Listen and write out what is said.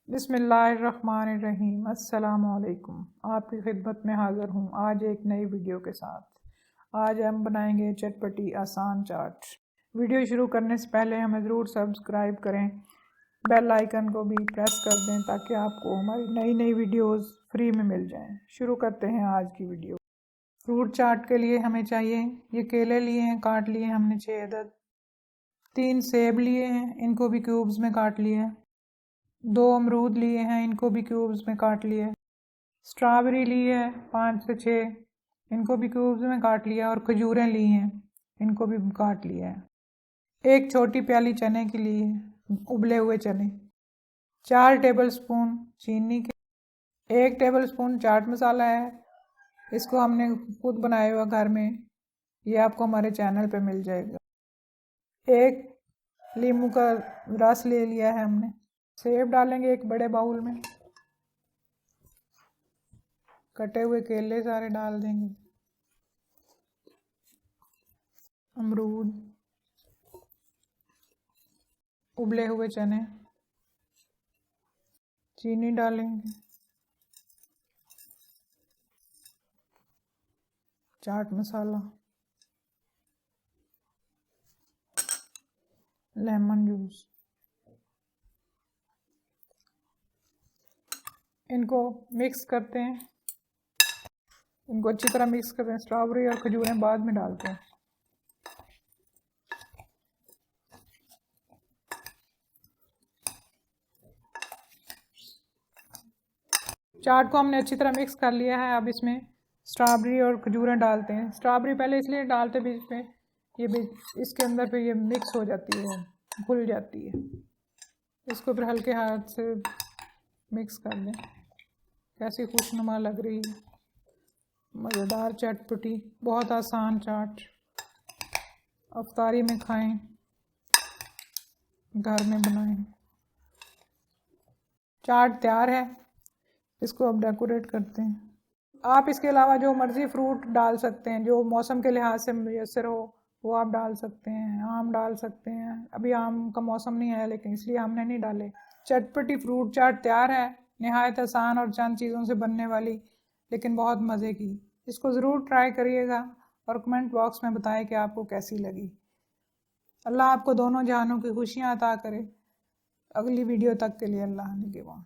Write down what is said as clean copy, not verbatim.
बिस्मिल्लाहिर्रहमानिर्रहीम। अस्सलामुअलैकुम। आपकी खिदमत में हाज़िर हूँ आज एक नई वीडियो के साथ। आज हम बनाएंगे चटपटी आसान चाट। वीडियो शुरू करने से पहले हमें ज़रूर सब्सक्राइब करें, बेल आइकन को भी प्रेस कर दें ताकि आपको हमारी नई नई वीडियोस फ्री में मिल जाएं। शुरू करते हैं आज की वीडियो। फ्रूट चाट के लिए हमें चाहिए, ये केले लिए हैं, काट लिए हमने 6 अदद। 3 सेब लिए हैं, इनको भी क्यूब्स में काट लिए। 2 अमरूद लिए हैं, इनको भी क्यूब्स में काट लिया। स्ट्रॉबेरी ली है 5 से 6, इनको भी क्यूब्स में काट लिया। और खजूरें ली हैं, इनको भी काट लिया है। 1 छोटी प्याली चने की ली है, उबले हुए चने। 4 टेबलस्पून चीनी के, 1 टेबलस्पून चाट मसाला है, इसको हमने खुद बनाया हुआ घर में, ये आपको हमारे चैनल पे मिल जाएगा। 1 नींबू का रस ले लिया है हमने। सेब डालेंगे एक बड़े बाउल में। कटे हुए केले सारे डाल देंगे। अमरूद, उबले हुए चने, चीनी डालेंगे, चाट मसाला, लेमन जूस। इनको मिक्स करते हैं, इनको अच्छी तरह मिक्स करते हैं। स्ट्रॉबेरी और खजूरें बाद में डालते हैं। चाट को हमने अच्छी तरह मिक्स कर लिया है। अब इसमें स्ट्रॉबेरी और खजूरें डालते हैं। स्ट्रॉबेरी पहले इसलिए डालते बीच में, ये बीच इसके अंदर पे ये मिक्स हो जाती है, घुल जाती है। इसको फिर हल्के हाथ से मिक्स कर दें। कैसी खुशनुमा लग रही है, मज़ेदार चटपटी, बहुत आसान चाट। अफ्तारी में खाएं, घर में बनाएं। चाट तैयार है, इसको अब डेकोरेट करते हैं। आप इसके अलावा जो मर्ज़ी फ्रूट डाल सकते हैं, जो मौसम के लिहाज से मुयस्सर हो वो आप डाल सकते हैं। आम डाल सकते हैं, अभी आम का मौसम नहीं है लेकिन इसलिए हमने नहीं डाले। चटपटी फ्रूट चाट तैयार है, नहायत आसान और चंद चीज़ों से बनने वाली, लेकिन बहुत मज़े की। इसको ज़रूर ट्राई करिएगा और कमेंट बॉक्स में बताएं कि आपको कैसी लगी। अल्लाह आपको दोनों जहानों की खुशियाँ अता करे। अगली वीडियो तक के लिए अल्लाह निगहबान।